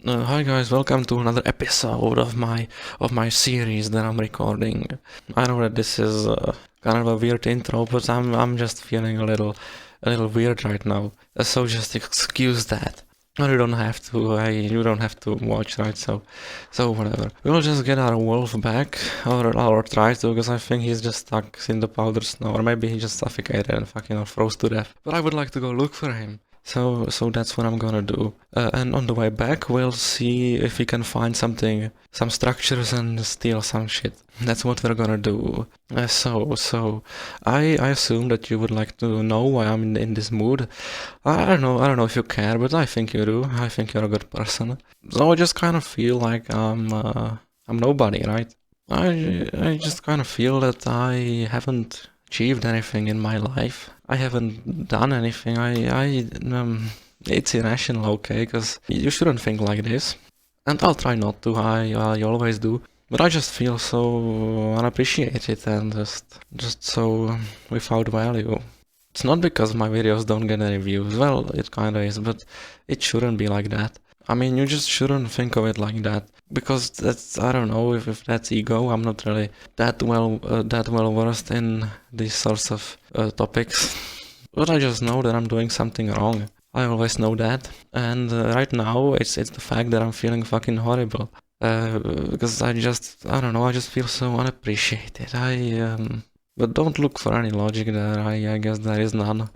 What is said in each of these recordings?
Hi guys, welcome to another episode of my series that I'm recording. I know that this is kind of a weird intro, but I'm just feeling a little weird right now. So just excuse that. No, you don't have to. You don't have to watch, right? So whatever. We'll just get our wolf back, or try to, because I think he's just stuck in the powder snow, or maybe he just suffocated and fucking froze to death. But I would like to go look for him. So that's what I'm gonna do. And on the way back, we'll see if we can find something, some structures, and steal some shit. That's what we're gonna do. So I assume that you would like to know why I'm in this mood. I don't know if you care, but I think you do. I think you're a good person. So I just kind of feel like I'm nobody, right? I just kind of feel that I haven't achieved anything in my life. I haven't done anything. It's irrational, okay? Because you shouldn't think like this. And I'll try not to. I always do. But I just feel so unappreciated and just so without value. It's not because my videos don't get any views. Well, it kinda is, but it shouldn't be like that. I mean, you just shouldn't think of it like that, because that's, I don't know if that's ego. I'm not really that well versed in these sorts of topics, but I just know that I'm doing something wrong. I always know that, and right now it's the fact that I'm feeling fucking horrible. Because I don't know, I just feel so unappreciated. But don't look for any logic there. I guess there is none.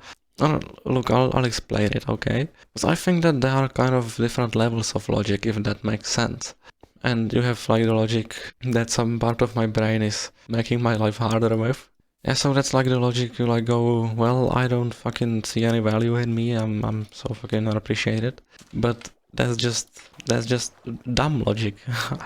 Look, I'll explain it, okay? Because I think that there are kind of different levels of logic, if that makes sense. And you have like the logic that some part of my brain is making my life harder with. Yeah, so that's like the logic you like go, well, I don't fucking see any value in me, I'm so fucking unappreciated. But that's just dumb logic.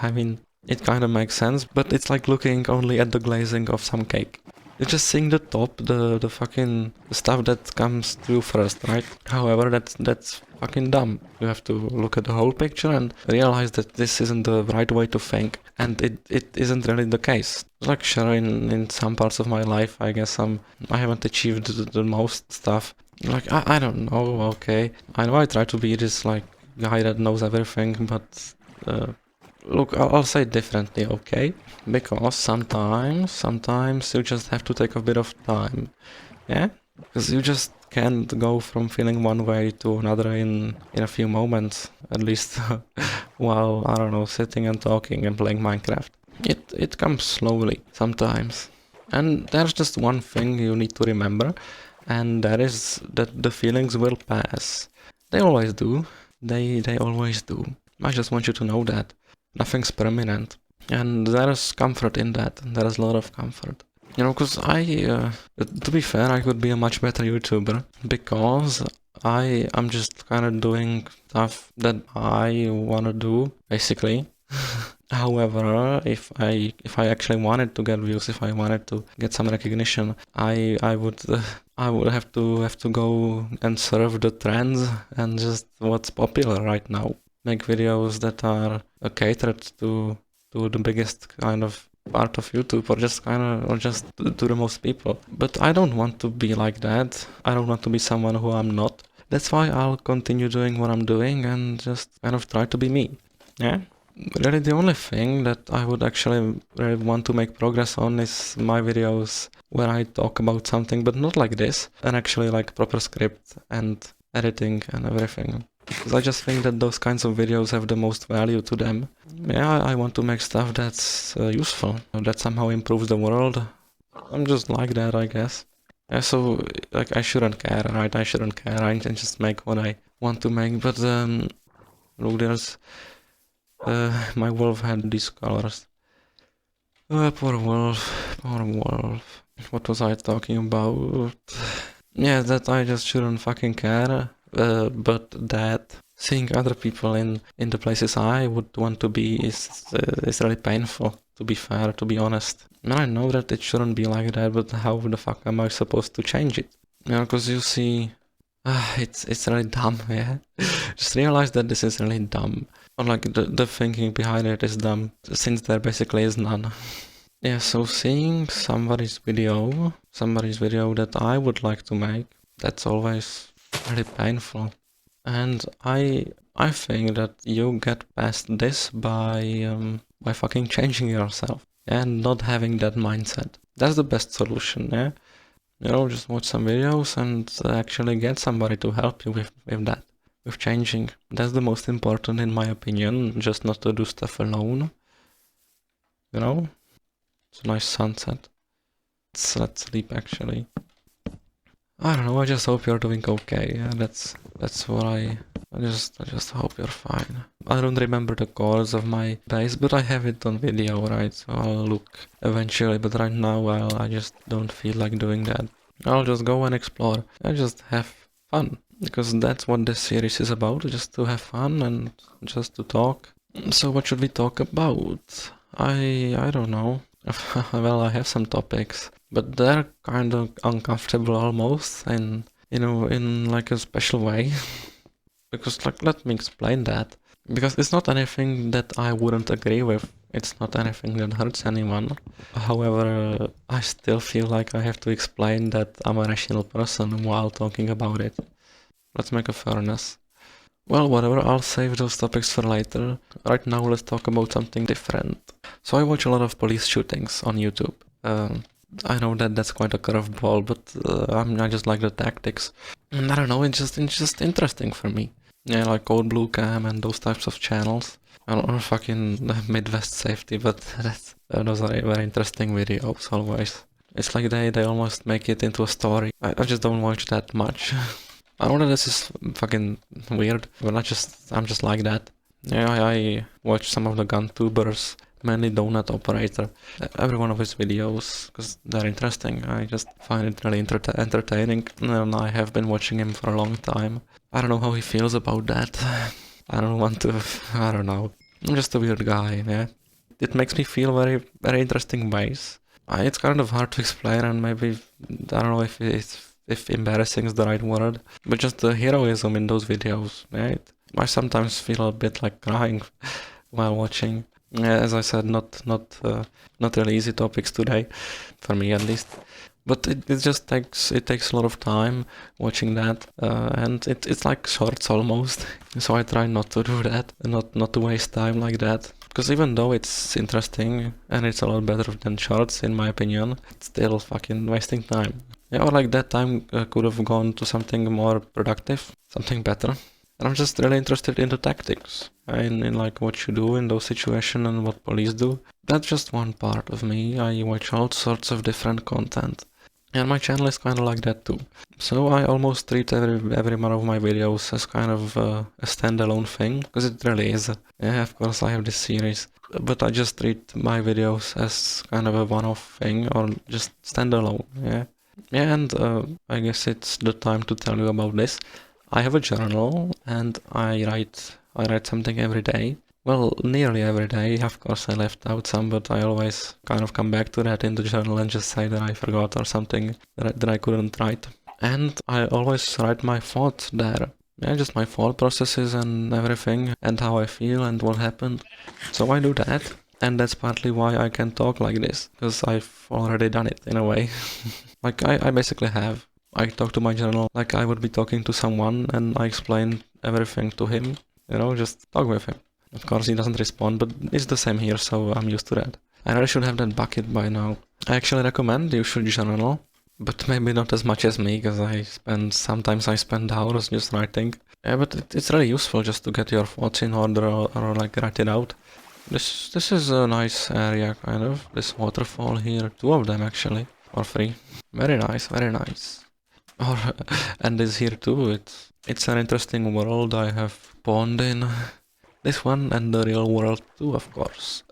I mean, it kind of makes sense, but it's like looking only at the glazing of some cake. You're just seeing the top, the fucking stuff that comes through first, right? However, that's fucking dumb. You have to look at the whole picture and realize that this isn't the right way to think, and it isn't really the case. Like sure, in some parts of my life, I guess I haven't achieved the most stuff. Like I don't know, okay. I know I try to be this like guy that knows everything, but look, I'll say it differently, okay? Because sometimes you just have to take a bit of time, yeah? Because you just can't go from feeling one way to another in a few moments, at least while, I don't know, sitting and talking and playing Minecraft. It comes slowly, sometimes. And there's just one thing you need to remember, and that is that the feelings will pass. They always do. They always do. I just want you to know that. Nothing's permanent. And there is comfort in that. There is a lot of comfort. You know, because to be fair, I could be a much better YouTuber, because I'm just kind of doing stuff that I want to do, basically. However, if I actually wanted to get views, if I wanted to get some recognition, I would have to go and surf the trends and just what's popular right now. Make videos that are catered to the biggest kind of part of YouTube, or just to the most people. But I don't want to be like that. I don't want to be someone who I'm not. That's why I'll continue doing what I'm doing and just kind of try to be me. Yeah? Really, the only thing that I would actually really want to make progress on is my videos where I talk about something, but not like this, and actually like proper script and editing and everything. Because I just think that those kinds of videos have the most value to them. Yeah, I want to make stuff that's useful, that somehow improves the world. I'm just like that, I guess. Yeah, so like I shouldn't care, right? I shouldn't care. I can just make what I want to make. But look, there's my wolf had these colors. Poor wolf, poor wolf. What was I talking about? Yeah, that I just shouldn't fucking care. But that seeing other people in the places I would want to be is really painful, to be fair, to be honest. And I know that it shouldn't be like that, but how the fuck am I supposed to change it? You know, because you see, it's really dumb, yeah? Just realize that this is really dumb. Or like the thinking behind it is dumb, since there basically is none. Yeah, so seeing somebody's video that I would like to make, that's always really painful. And I I think that you get past this by fucking changing yourself and not having that mindset. That's the best solution, yeah? You know, just watch some videos and actually get somebody to help you with that, with changing. That's the most important in my opinion, just not to do stuff alone. You know? It's a nice sunset. Let's sleep actually. I don't know, I just hope you're doing okay. Yeah, that's what I just hope you're fine. I don't remember the cause of my base, but I have it on video, right? So I'll look eventually, but right now I just don't feel like doing that. I'll just go and explore. I just have fun, because that's what this series is about, just to have fun and just to talk. So what should we talk about? I don't know. Well, I have some topics, but they're kind of uncomfortable almost, and you know, in like a special way. Because like, let me explain that. Because it's not anything that I wouldn't agree with. It's not anything that hurts anyone. However, I still feel like I have to explain that I'm a rational person while talking about it. Let's make a fairness. Well, whatever, I'll save those topics for later. Right now, let's talk about something different. So I watch a lot of police shootings on YouTube. I know that that's quite a curveball, but I just like the tactics. And I don't know, it's just interesting for me. Yeah, like Code Blue Cam and those types of channels. I don't know, fucking Midwest Safety, but those are very interesting videos always. It's like they almost make it into a story. I just don't watch that much. I know that this is fucking weird, but I'm just like that. Yeah, I watch some of the gun tubers, mainly Donut Operator, every one of his videos, because they're interesting. I just find it really entertaining, and I have been watching him for a long time. I don't know how he feels about that. I don't know. I'm just a weird guy, yeah. It makes me feel very interesting ways. It's kind of hard to explain, and maybe, I don't know if embarrassing is the right word, but just the heroism in those videos, right? I sometimes feel a bit like crying while watching. As I said, not really easy topics today, for me at least. But it just takes a lot of time watching that, and it's like shorts almost. So I try not to do that, not to waste time like that. Because even though it's interesting and it's a lot better than shorts in my opinion, it's still fucking wasting time. Yeah, or like that time could have gone to something more productive, something better. And I'm just really interested in the tactics, in like what you do in those situations and what police do. That's just one part of me. I watch all sorts of different content. And my channel is kind of like that too. So I almost treat every one of my videos as kind of a standalone thing, because it really is. Yeah, of course I have this series, but I just treat my videos as kind of a one-off thing, or just standalone, yeah. Yeah, and I guess it's the time to tell you about this. I have a journal, and I write something every day. Well, nearly every day. Of course, I left out some, but I always kind of come back to that in the journal and just say that I forgot or something that I couldn't write. And I always write my thoughts there. Yeah, just my thought processes and everything, and how I feel and what happened. So I do that, and that's partly why I can talk like this, because I've already done it in a way. Like I basically have. I talk to my journal like I would be talking to someone, and I explain everything to him. You know, just talk with him. Of course, he doesn't respond, but it's the same here, so I'm used to that. I really should have that bucket by now. I actually recommend you should journal, but maybe not as much as me, because sometimes I spend hours just writing. Yeah, but it's really useful just to get your thoughts in order, or like write it out. This is a nice area, kind of. This waterfall here, 2 of them actually, or 3. Very nice, very nice. Or and this here too. It's an interesting world I have spawned in. This one and the real world too, of course.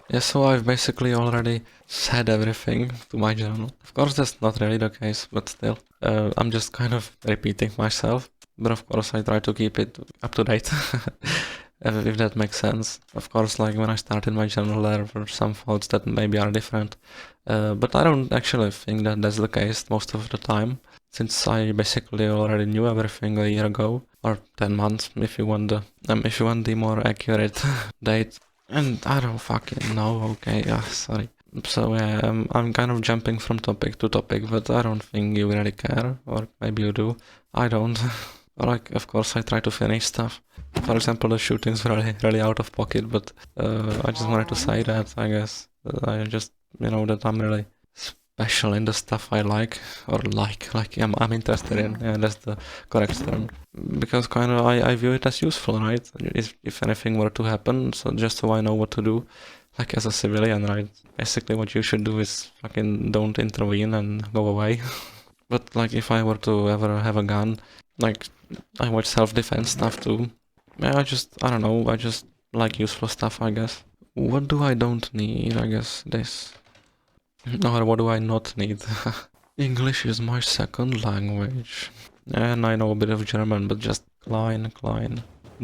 Yeah, so I've basically already said everything to my journal. Of course, that's not really the case, but still. I'm just kind of repeating myself. But of course, I try to keep it up to date. If that makes sense. Of course, like when I started my journal, there were some thoughts that maybe are different. But I don't actually think that that's the case most of the time, since I basically already knew everything a year ago, or 10 months if you want the more accurate date. And I don't fucking know, okay, sorry. So yeah, I'm kind of jumping from topic to topic, but I don't think you really care, or maybe you do. I don't. Like, of course, I try to finish stuff. For example, the shooting's really out of pocket, but I just wanted to say that, I guess. I just, that I'm really special in the stuff I like, or like I'm interested in. Yeah, that's the correct term. Because kind of I view it as useful, right? If anything were to happen, so I know what to do, like as a civilian, right? Basically, what you should do is fucking don't intervene and go away. But like, if I were to ever have a gun, like, I watch self-defense stuff too. Yeah, I don't know, I just like useful stuff, I guess. What do I don't need? I guess this. Or what do I not need? English is my second language. And I know a bit of German, but just klein.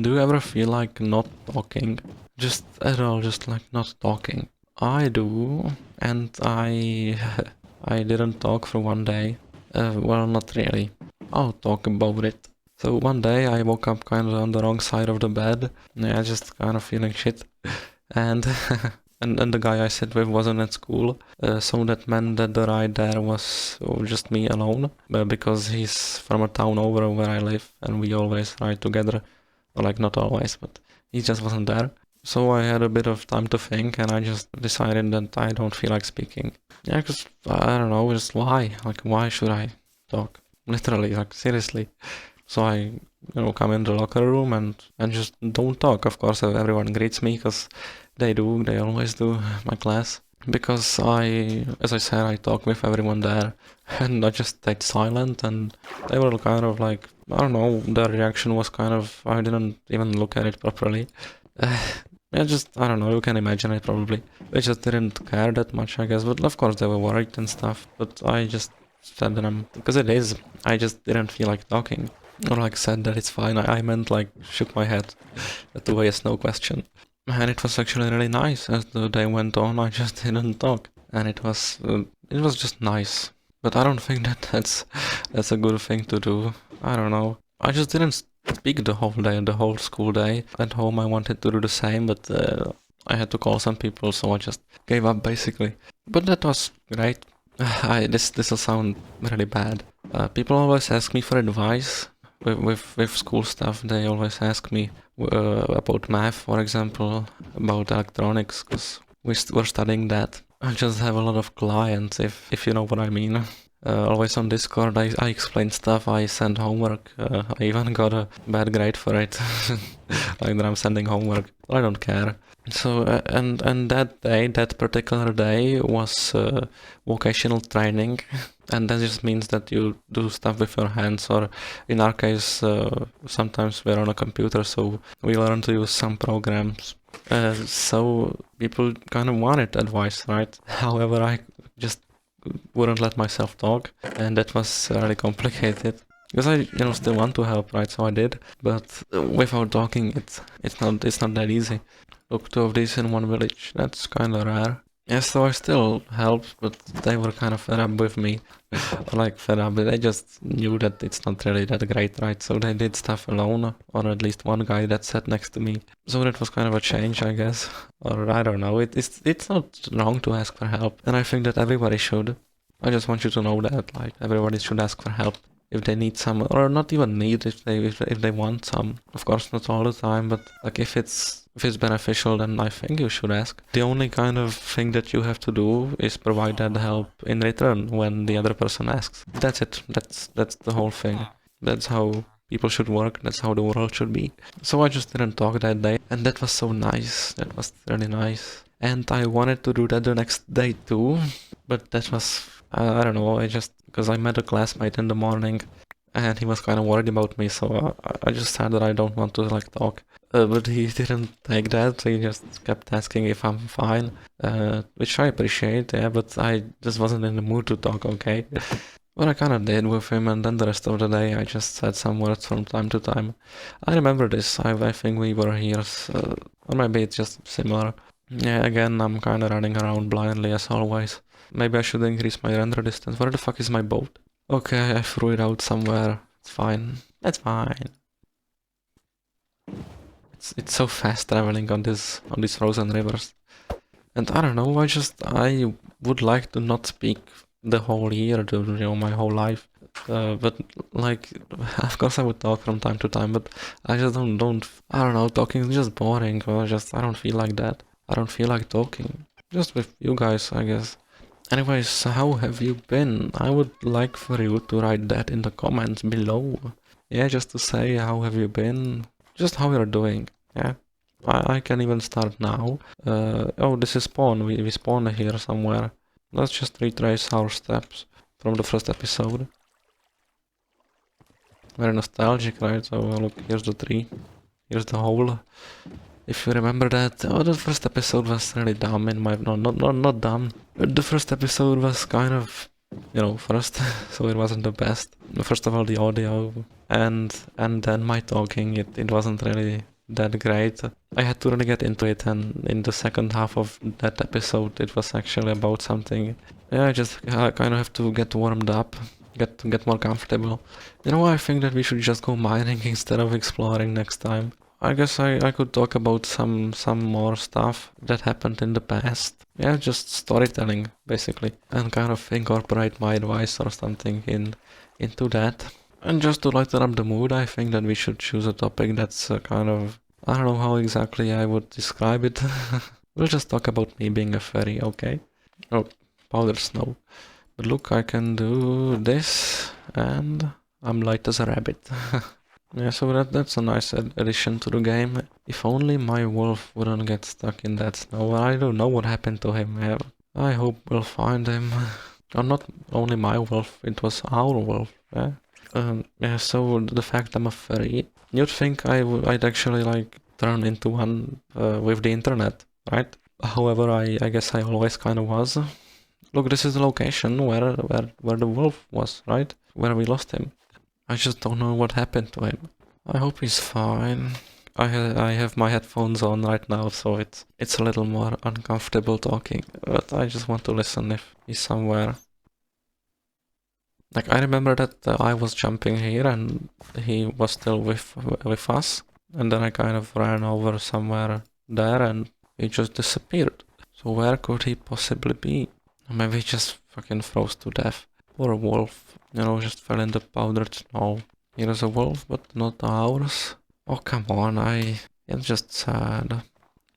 Do you ever feel like not talking? Just at all, just like not talking. I do, and I didn't talk for one day. Well, not really. I'll talk about it. So one day I woke up kind of on the wrong side of the bed. Yeah, just kind of feeling shit. And and the guy I sat with wasn't at school. So that meant that the ride there was just me alone. Because he's from a town over where I live, and we always ride together. Or like, not always, but he just wasn't there. So I had a bit of time to think, and I just decided that I don't feel like speaking. Yeah, because I don't know, just why? Like, why should I talk? Literally, like, seriously. So I, come in the locker room and just don't talk. Of course, everyone greets me, because they always do, my class. Because as I said, I talk with everyone there, and I just stayed silent, and they were kind of like, I don't know, their reaction was kind of, I didn't even look at it properly. I don't know, you can imagine it probably. They just didn't care that much, I guess, but of course they were worried and stuff, but I just said that because it is, I just didn't feel like talking. Or like said that it's fine, I meant like shook my head to a yes no question. And it was actually really nice. As the day went on, I just didn't talk. And it was just nice. But I don't think that's a good thing to do. I don't know. I just didn't speak the whole day, the whole school day. At home I wanted to do the same, but I had to call some people, so I just gave up basically. But that was great. This will sound really bad. People always ask me for advice with school stuff. They always ask me about math, for example, about electronics, because we're studying that. I just have a lot of clients, if you know what I mean. Always on Discord, I explain stuff, I send homework, I even got a bad grade for it, like that I'm sending homework, I don't care. So, and that particular day was vocational training, and that just means that you do stuff with your hands, or in our case, sometimes we're on a computer, so we learn to use some programs. So people kind of wanted advice, right? However, I just wouldn't let myself talk, and that was really complicated. Because I, still want to help, right? So I did, but without talking, it's not that easy. Look, two of these in one village, that's kind of rare. Yeah, so I still helped, but they were kind of fed up with me. Like, fed up, they just knew that it's not really that great, right? So they did stuff alone, or at least one guy that sat next to me. So that was kind of a change, I guess. Or I don't know, it's not wrong to ask for help, and I think that everybody should. I just want you to know that, like, everybody should ask for help if they need some, or not even need, if they want some. Of course, not all the time, but like, if it's beneficial, then I think you should ask. The only kind of thing that you have to do is provide that help in return when the other person asks. That's it. That's the whole thing. That's how people should work. That's how the world should be. So I just didn't talk that day, and that was so nice. That was really nice. And I wanted to do that the next day too, but that was, I don't know, because I met a classmate in the morning, and he was kind of worried about me, so I just said that I don't want to, like, talk. But he didn't take that, he just kept asking if I'm fine, which I appreciate, yeah, but I just wasn't in the mood to talk, okay? But I kind of did with him, and then the rest of the day I just said some words from time to time. I remember this, I think we were here, or maybe it's just similar. Yeah, again, I'm kind of running around blindly as always. Maybe I should increase my render distance. Where the fuck is my boat? Okay, I threw it out somewhere. It's fine. That's fine. It's so fast traveling on these frozen rivers. And I don't know, I would like to not speak the whole year, my whole life. But like, of course I would talk from time to time, but I just I don't know, talking is just boring, or I don't feel like that. I don't feel like talking. Just with you guys, I guess. Anyways, how have you been? I would like for you to write that in the comments below. Yeah, just to say how have you been, just how you're doing. Yeah, I can even start now. Oh, this is spawn. We spawn here somewhere. Let's just retrace our steps from the first episode. Very nostalgic, right? So look, here's the tree. Here's the hole. If you remember that, oh, the first episode was really dumb in my, no, not dumb. The first episode was kind of, you know, first, so it wasn't the best. First of all, the audio, and then my talking, it wasn't really that great. I had to really get into it, and in the second half of that episode, it was actually about something. Yeah, I kind of have to get warmed up, get more comfortable. You know, I think that we should just go mining instead of exploring next time. I guess I could talk about some more stuff that happened in the past. Yeah, just storytelling basically, and kind of incorporate my advice or something into that. And just to lighten up the mood, I think that we should choose a topic that's kind of, I don't know how exactly I would describe it. We'll just talk about me being a fairy, okay? Oh, powdered snow. But look, I can do this, and I'm light as a rabbit. Yeah, so that's a nice addition to the game. If only my wolf wouldn't get stuck in that snow. I don't know what happened to him. Yeah, I hope we'll find him. Or not only my wolf, it was our wolf. Yeah. Yeah, so the fact I'm a fairy, you'd think I'd actually like turn into one with the internet, right? However, I guess I always kind of was. Look, this is the location where the wolf was, right? Where we lost him. I just don't know what happened to him. I hope he's fine. I have my headphones on right now, so it's a little more uncomfortable talking, but I just want to listen if he's somewhere. Like, I remember that I was jumping here and he was still with us, and then I kind of ran over somewhere there and he just disappeared. So where could he possibly be? Maybe he just fucking froze to death. Poor wolf, you know, just fell in the powdered snow. Here's a wolf, but not ours. Oh, come on, it's just sad.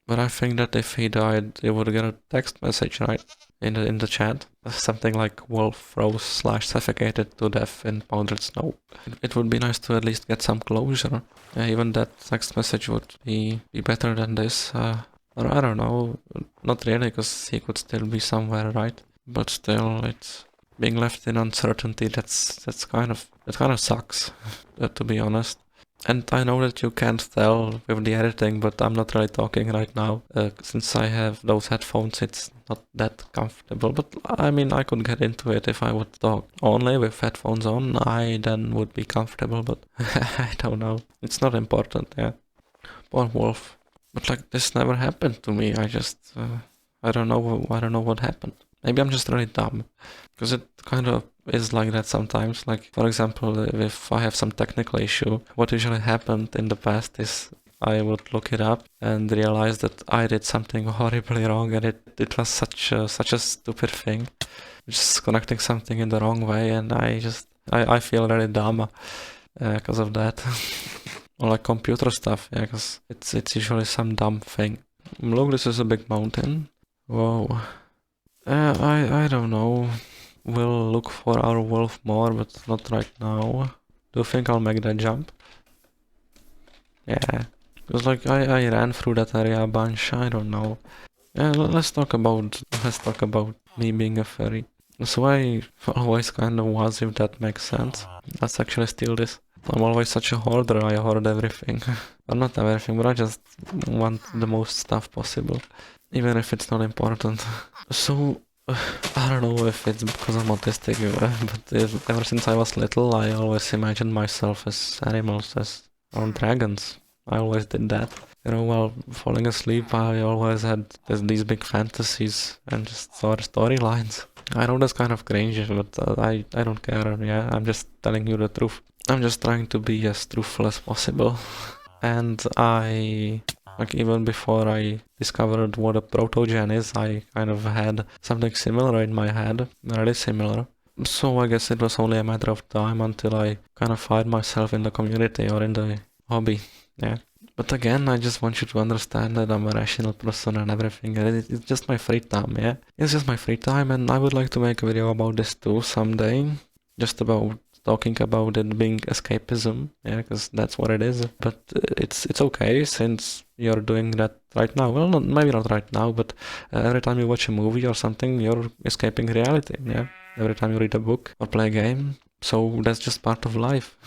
But I think that if he died, he would get a text message, right? In the chat. Something like wolf froze / suffocated to death in powdered snow. It would be nice to at least get some closure. Even that text message would be better than this. Or I don't know, not really, because he could still be somewhere, right? But still, it's being left in uncertainty. That kind of sucks, to be honest. And I know that you can't tell with the editing, but I'm not really talking right now. Since I have those headphones, it's not that comfortable. But I mean, I could get into it if I would talk only with headphones on. I then would be comfortable, but I don't know. It's not important, yeah. Poor wolf. But like, this never happened to me. I just, I don't know what happened. Maybe I'm just really dumb, because it kind of is like that sometimes. Like, for example, if I have some technical issue, what usually happened in the past is I would look it up and realize that I did something horribly wrong, and it was such a stupid thing, just connecting something in the wrong way, and I feel really dumb because of that. Or like computer stuff, yeah, because it's usually some dumb thing. Look, this is a big mountain. Whoa. I don't know. We'll look for our wolf more, but not right now. Do you think I'll make that jump? Yeah. Because like I ran through that area a bunch, I don't know. Yeah, let's talk about me being a fairy. So I always kind of was, if that makes sense. Let's actually steal this. I'm always such a hoarder, I hoard everything. Or not everything, but I just want the most stuff possible. Even if it's not important. So, I don't know if it's because I'm autistic, but ever since I was little, I always imagined myself as animals, or dragons. I always did that. You know, while falling asleep, I always had these big fantasies and just storylines. I know that's kind of cringe, but I don't care, yeah, I'm just telling you the truth. I'm just trying to be as truthful as possible. And like, even before I discovered what a protogen is, I kind of had something similar in my head, really similar. So I guess it was only a matter of time until I kind of find myself in the community or in the hobby. Yeah. But again, I just want you to understand that I'm a rational person and everything. And it's just my free time, yeah? It's just my free time, and I would like to make a video about this too someday. Just about talking about it being escapism, yeah, because that's what it is. But it's okay since you're doing that right now. Well, maybe not right now, but every time you watch a movie or something, you're escaping reality, yeah? Every time you read a book or play a game. So that's just part of life.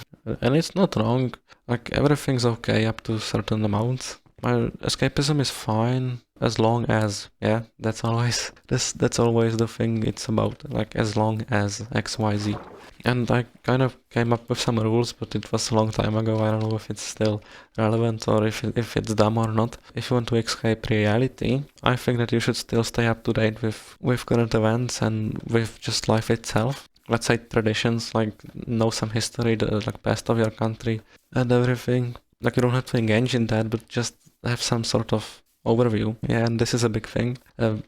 And it's not wrong. Like, everything's okay up to certain amounts. My escapism is fine as long as, yeah, that's always that's always the thing it's about. Like, as long as XYZ. And I kind of came up with some rules, but it was a long time ago. I don't know if it's still relevant or if it's dumb or not. If you want to escape reality, I think that you should still stay up to date with current events and with just life itself. Let's say traditions, like know some history, the like past of your country and everything. Like, you don't have to engage in that, but just have some sort of overview. Yeah, and this is a big thing.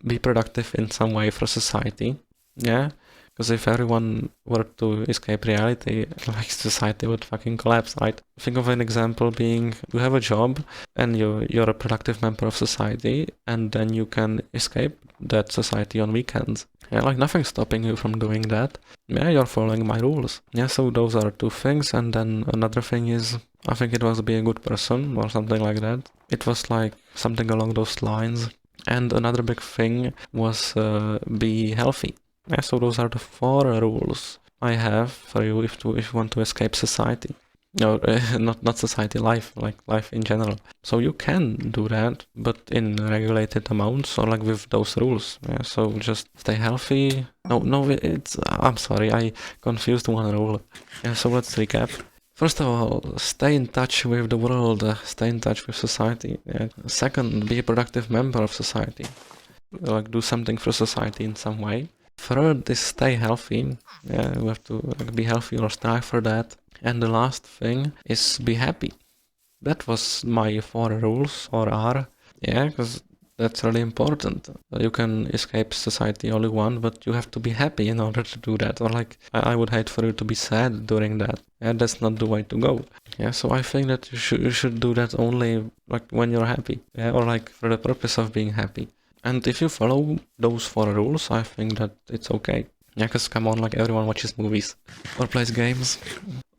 Be productive in some way for society. Yeah. Because if everyone were to escape reality, like, society would fucking collapse, right? Think of an example being, you have a job and you're a productive member of society, and then you can escape that society on weekends. Yeah, like, nothing's stopping you from doing that. Yeah, you're following my rules. Yeah, so those are two things. And then another thing is, I think it was be a good person or something like that. It was like something along those lines. And another big thing was be healthy. Yeah, so those are the 4 rules I have for you if you want to escape society. No, not society, life, like life in general. So you can do that, but in regulated amounts or like with those rules. Yeah, so just stay healthy. No, I'm sorry, I confused one rule. Yeah, so let's recap. First of all, stay in touch with the world, stay in touch with society. Yeah. Second, be a productive member of society. Like, do something for society in some way. Third is stay healthy. Yeah, we have to be healthy or strive for that. And the last thing is be happy. That was my 4 rules, or are. Yeah, because that's really important. You can escape society all you want, but you have to be happy in order to do that. Or like, I would hate for you to be sad during that. Yeah, that's not the way to go. Yeah, so I think that you should do that only like when you're happy. Yeah, or like for the purpose of being happy. And if you follow those 4 rules, I think that it's okay. Yeah, because come on, like, everyone watches movies or plays games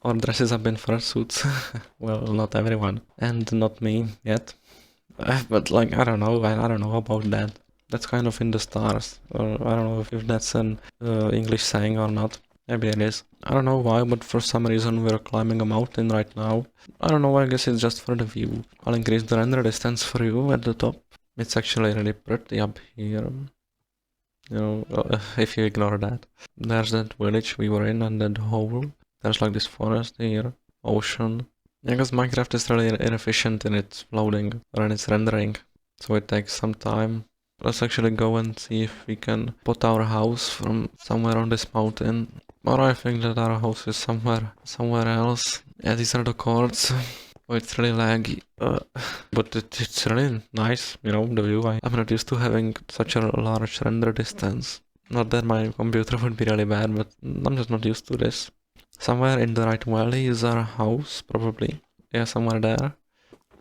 or dresses up in fursuits. Well, not everyone, and not me yet. But like, I don't know about that. That's kind of in the stars, or I don't know if that's an English saying or not. Maybe it is. I don't know why, but for some reason we're climbing a mountain right now. I don't know, I guess it's just for the view. I'll increase the render distance for you at the top. It's actually really pretty up here. You know, if you ignore that. There's that village we were in and that hole. There's like this forest here, ocean. Yeah, because Minecraft is really inefficient in its loading or in its rendering. So it takes some time. Let's actually go and see if we can put our house from somewhere on this mountain. Or I think that our house is somewhere else. Yeah, these are the chords. Oh, it's really laggy, but it's really nice, you know, the view. I'm not used to having such a large render distance. Not that my computer would be really bad, but I'm just not used to this. Somewhere in the right valley is our house, probably. Yeah, somewhere there.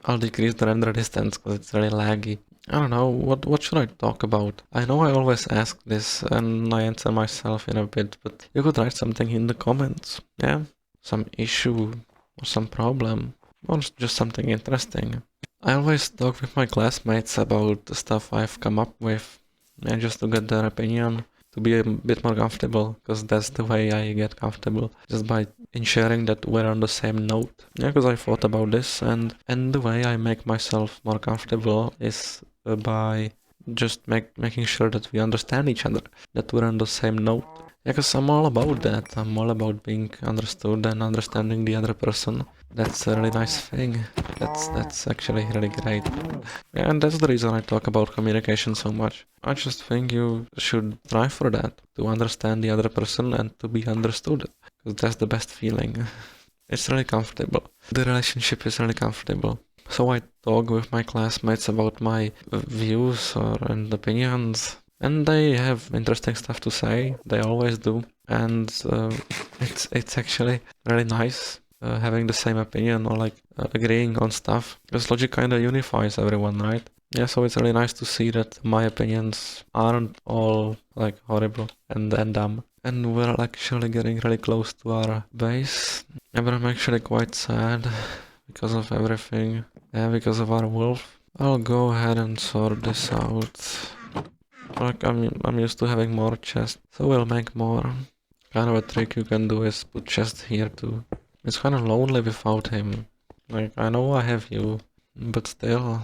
I'll decrease the render distance because it's really laggy. I don't know, what should I talk about? I know I always ask this and I answer myself in a bit, but you could write something in the comments, yeah? Some issue or some problem. Or just something interesting. I always talk with my classmates about the stuff I've come up with, and just to get their opinion, to be a bit more comfortable, because that's the way I get comfortable, just by ensuring that we're on the same note. Yeah, because I thought about this, and the way I make myself more comfortable is by just making sure that we understand each other, that we're on the same note. Yeah, because I'm all about that. I'm all about being understood and understanding the other person. That's a really nice thing. That's actually really great. Yeah, and that's the reason I talk about communication so much. I just think you should try for that, to understand the other person and to be understood, because that's the best feeling. It's really comfortable. The relationship is really comfortable. So I talk with my classmates about my views and opinions, and they have interesting stuff to say. They always do. and it's actually really nice having the same opinion or like agreeing on stuff, because logic kind of unifies everyone, right? Yeah, so it's really nice to see that my opinions aren't all like horrible and dumb. And we're actually getting really close to our base. Yeah, but I'm actually quite sad because of everything. Yeah, because of our wolf. I'll go ahead and sort this out. Like I'm used to having more chests, so we'll make more. Kind of a trick you can do is put chests here too. It's kind of lonely without him. Like, I know I have you, but still,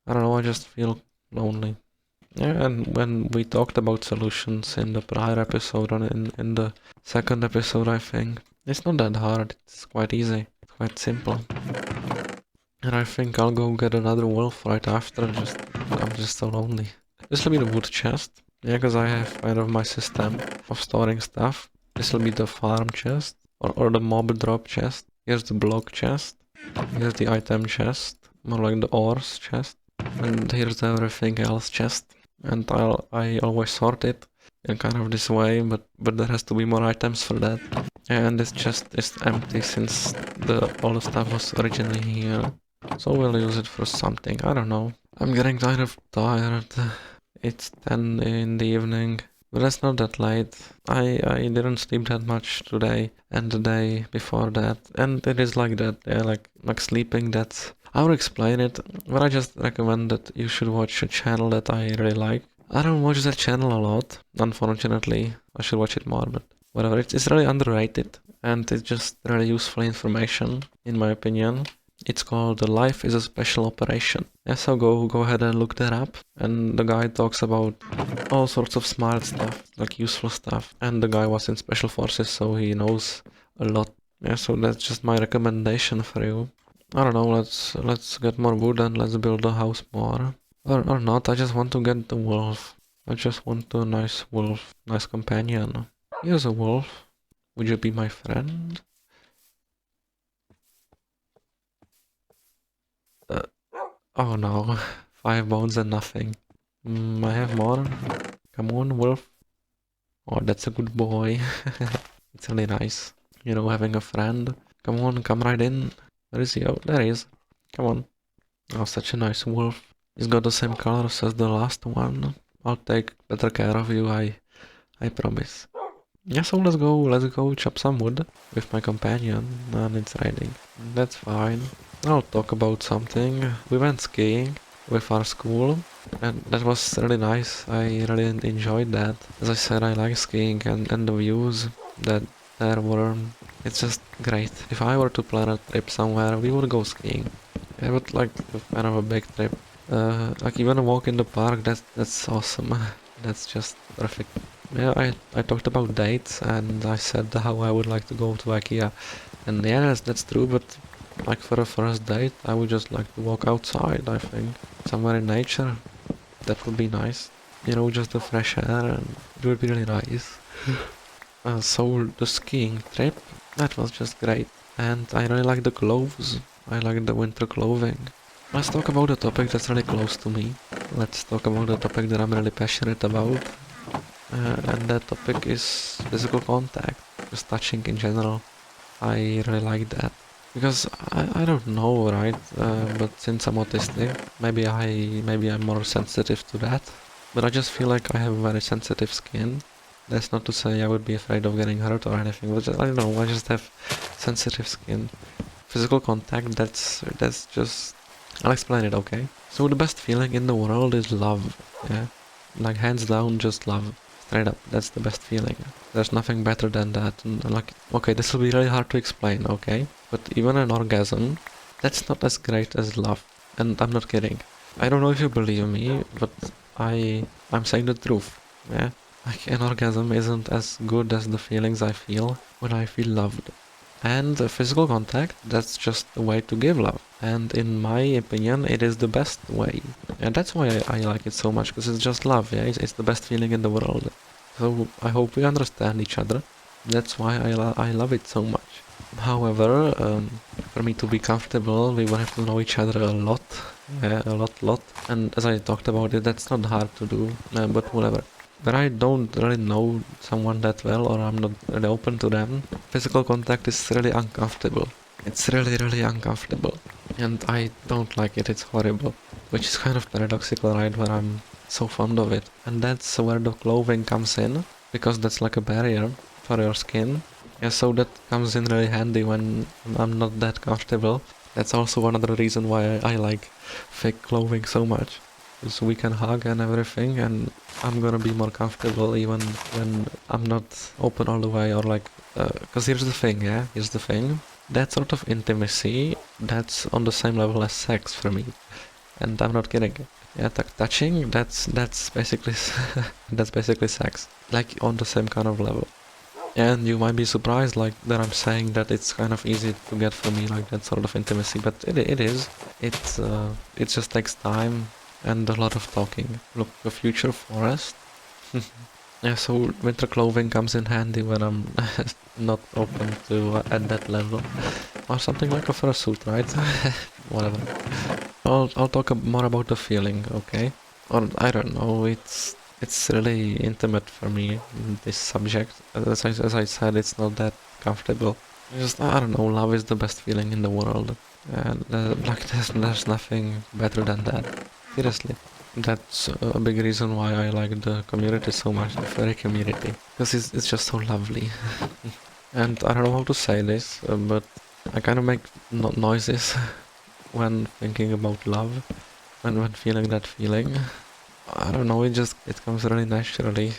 I don't know, I just feel lonely. Yeah, and when we talked about solutions in the prior episode, or in the second episode, I think, it's not that hard, it's quite easy, it's quite simple. And I think I'll go get another wolf right after, I'm just so lonely. This will be the wood chest, yeah, because I have kind of my system of storing stuff. This will be the farm chest, or the mob drop chest. Here's the block chest, here's the item chest, more like the ores chest, and here's the everything else chest. And I always sort it in kind of this way, but there has to be more items for that. And this chest is empty since all the stuff was originally here. So we'll use it for something, I don't know. I'm getting kind of tired. It's 10 in the evening, but that's not that late. I didn't sleep that much today and the day before that, and it is like that, yeah, like sleeping, that's... I'll explain it, but I just recommend that you should watch a channel that I really like. I don't watch that channel a lot, unfortunately. I should watch it more, but whatever. It's really underrated, and it's just really useful information, in my opinion. It's called Life is a Special Operation. Yeah, so go ahead and look that up. And the guy talks about all sorts of smart stuff, like useful stuff. And the guy was in Special Forces, so he knows a lot. Yeah, so that's just my recommendation for you. I don't know, let's get more wood and let's build a house more. Or not, I just want to get the wolf. I just want a nice wolf, nice companion. Here's a wolf. Would you be my friend? Oh no, 5 bones and nothing. I have more. Come on, wolf. Oh, that's a good boy. It's really nice, you know, having a friend. Come on, come right in. Where is he? Oh, there he is. Come on. Oh, such a nice wolf. He's got the same colors as the last one. I'll take better care of you, I promise. Yeah, so let's go chop some wood with my companion, and it's raining. That's fine. I'll talk about something. We went skiing with our school, and that was really nice. I really enjoyed that. As I said, I like skiing, and the views that there were, it's just great. If I were to plan a trip somewhere, we would go skiing. I would like kind of a big trip. Like even a walk in the park, that's awesome. That's just perfect. Yeah, I talked about dates, and I said how I would like to go to IKEA. And yeah, that's true, but like for a first date, I would just like to walk outside, I think. Somewhere in nature. That would be nice. You know, just the fresh air, and it would be really nice. So the skiing trip, that was just great. And I really like the clothes. I like the winter clothing. Let's talk about a topic that's really close to me. Let's talk about a topic that I'm really passionate about. And that topic is physical contact, just touching in general. I really like that. Because I don't know, right? But since I'm autistic, maybe I'm more sensitive to that. But I just feel like I have very sensitive skin. That's not to say I would be afraid of getting hurt or anything, but I don't know, I just have sensitive skin. Physical contact, that's just... I'll explain it, okay? So the best feeling in the world is love, yeah? Like hands down, just love. Straight up, that's the best feeling. There's nothing better than that. And like, okay, this will be really hard to explain, okay? But even an orgasm, that's not as great as love. And I'm not kidding. I don't know if you believe me, but I'm saying the truth, yeah? Like an orgasm isn't as good as the feelings I feel when I feel loved. And physical contact, that's just the way to give love. And in my opinion, it is the best way. And that's why I like it so much, because it's just love, yeah? It's the best feeling in the world. So I hope we understand each other. That's why I love it so much. However, for me to be comfortable, we will have to know each other a lot. Yeah, a lot. And as I talked about it, that's not hard to do, but whatever. when I don't really know someone that well or I'm not really open to them, physical contact is really uncomfortable. It's really uncomfortable. And I don't like it, it's horrible. Which is kind of paradoxical, right, when I'm so fond of it. And that's where the clothing comes in, because that's like a barrier for your skin. Yeah, so that comes in really handy when I'm not that comfortable. That's also another reason why I like fake clothing so much. So we can hug and everything, and I'm gonna be more comfortable even when I'm not open all the way, or like, cause here's the thing, yeah, here's the thing. That sort of intimacy, that's on the same level as sex for me, and I'm not kidding. Yeah, touching, that's basically that's basically sex, like on the same kind of level. And you might be surprised, like, that I'm saying that it's kind of easy to get for me, like that sort of intimacy, but it is. It just takes time and a lot of talking. Look, a future forest. Yeah, so winter clothing comes in handy when I'm not open to at that level, or something like a fursuit, right? Whatever. I'll talk more about the feeling, okay? Or I don't know. It's really intimate for me, this subject. As I said, it's not that comfortable. Just, I don't know, love is the best feeling in the world. And like there's nothing better than that. Seriously. That's a big reason why I like the community so much, the furry community. Because it's just so lovely. And I don't know how to say this, but I kind of make noises when thinking about love, when feeling that feeling. I don't know, it comes really naturally.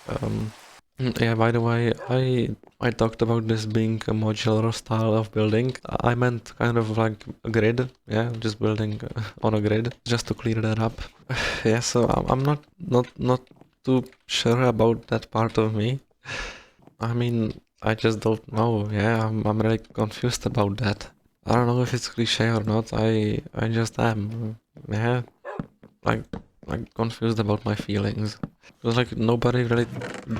Um, yeah, by the way, I talked about this being a modular style of building. I meant kind of like a grid, yeah, just building on a grid, just to clear that up. Yeah, so I'm not too sure about that part of me. I mean, I just don't know. Yeah, I'm really confused about that. I don't know if it's cliche or not. I just am. Yeah, like confused about my feelings. Because like nobody really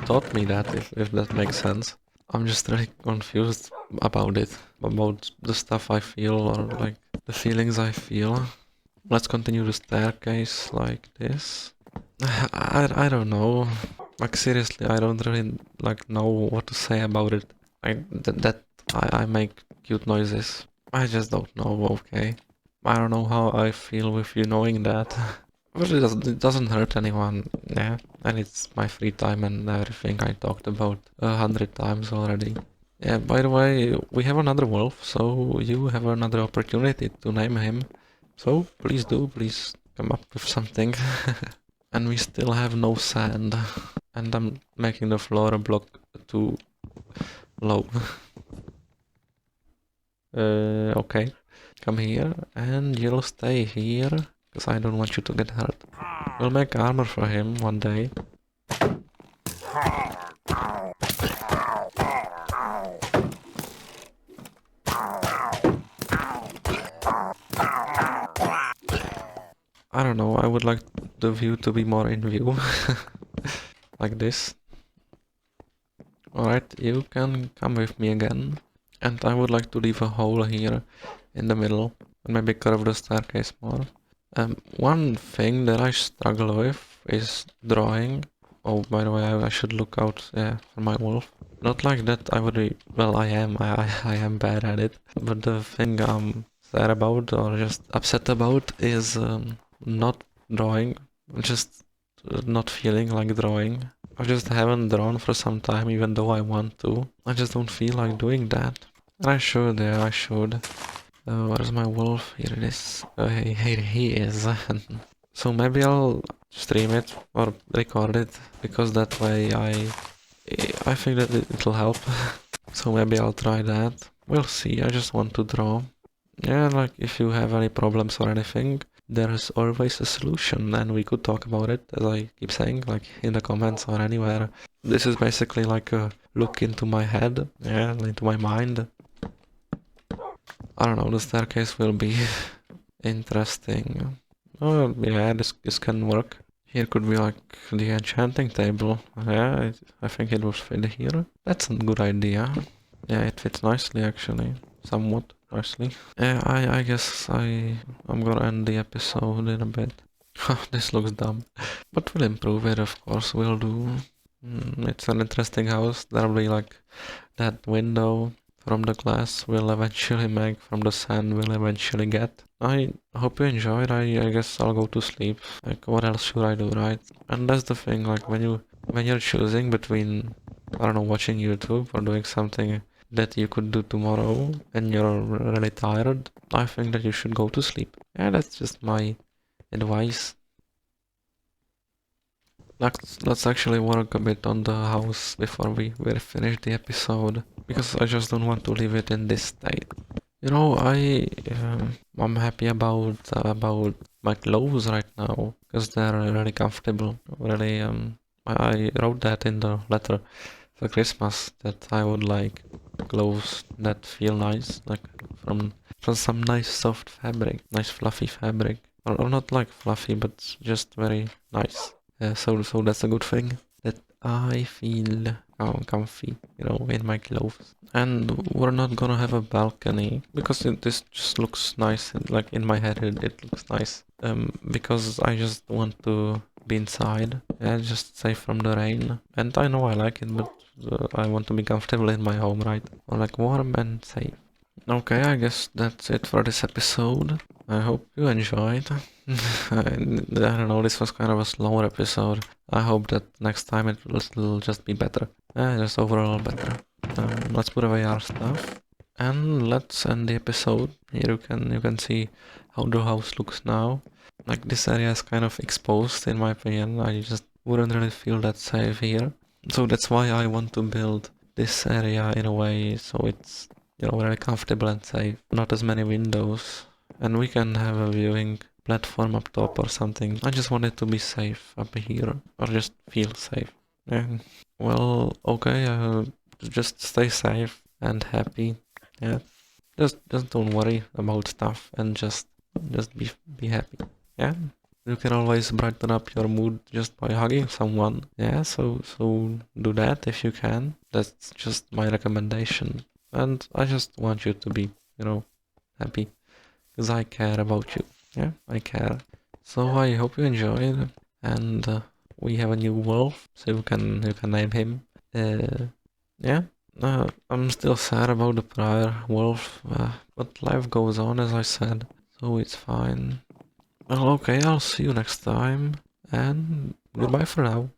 taught me that, if that makes sense. I'm just really confused about it, about the stuff I feel, or like the feelings I feel. Let's continue the staircase like this. I don't know. Like seriously, I don't really like know what to say about it. I make cute noises. I just don't know, okay. I don't know how I feel with you knowing that. Well, it doesn't hurt anyone, yeah. And it's my free time and everything I talked about 100 times already. Yeah, by the way, we have another wolf, so you have another opportunity to name him. So please do, please come up with something. And we still have no sand. And I'm making the floor a block too low. Okay. Come here, and you'll stay here, because I don't want you to get hurt. We'll make armor for him one day. I don't know, I would like the view to be more in view. Like this. Alright, you can come with me again. And I would like to leave a hole here in the middle, and maybe curve the staircase more. One thing that I struggle with is drawing. Oh, by the way, I should look out, yeah, for my wolf. Not like that I would be, well, I am bad at it. But the thing I'm sad about, or just upset about, is not drawing. Just not feeling like drawing. I just haven't drawn for some time, even though I want to. I just don't feel like doing that. And I should, yeah, I should. Where's my wolf? Here it is. Here he is. So maybe I'll stream it or record it, because that way I think that it'll help. So maybe I'll try that. We'll see, I just want to draw. Yeah, like if you have any problems or anything, there's always a solution, and we could talk about it, as I keep saying, like in the comments or anywhere. This is basically like a look into my head, yeah, into my mind. I don't know, the staircase will be interesting. Oh, yeah, this can work. Here could be like the enchanting table. Yeah, I think it would fit here. That's a good idea. Yeah, it fits nicely actually. Somewhat nicely. Yeah, I guess I'm gonna end the episode in a bit. This looks dumb. But we'll improve it, of course, we'll do. It's an interesting house. There'll be like that window from the glass we'll eventually make, from the sand we'll eventually get. I hope you enjoyed. I guess I'll go to sleep. Like, what else should I do, right? And that's the thing, like when you're choosing between, I don't know, watching YouTube or doing something that you could do tomorrow and you're really tired, I think that you should go to sleep. Yeah, that's just my advice. Let's actually work a bit on the house before we finish the episode, because I just don't want to leave it in this state. You know, I'm happy about my clothes right now because they're really comfortable. Really, I wrote that in the letter for Christmas that I would like clothes that feel nice, like from some nice soft fabric, nice fluffy fabric, or not like fluffy, but just very nice. So that's a good thing, that I feel comfy, you know, in my clothes. And we're not gonna have a balcony because this just looks nice. Like in my head, it looks nice. Because I just want to be inside, yeah, just safe from the rain. And I know I like it, but I want to be comfortable in my home, right? Or like warm and safe. Okay, I guess that's it for this episode. I hope you enjoyed. I don't know, this was kind of a slower episode. I hope that next time it will just be better. Just overall better. Let's put away our stuff and let's end the episode. Here you can see how the house looks now. Like, this area is kind of exposed in my opinion. I just wouldn't really feel that safe here. So that's why I want to build this area in a way so it's, you know, very comfortable and safe. Not as many windows. And we can have a viewing platform up top or something. I just want it to be safe up here, or just feel safe. And well, okay, just stay safe and happy. Yeah, just don't worry about stuff and just be happy. Yeah, you can always brighten up your mood just by hugging someone. Yeah, so do that if you can. That's just my recommendation. And I just want you to be, you know, happy, because I care about you. Yeah, I care. So I hope you enjoyed, and we have a new wolf, so you can name him. Yeah. I'm still sad about the prior wolf, but life goes on, as I said, so it's fine. Well, okay, I'll see you next time, and goodbye for now.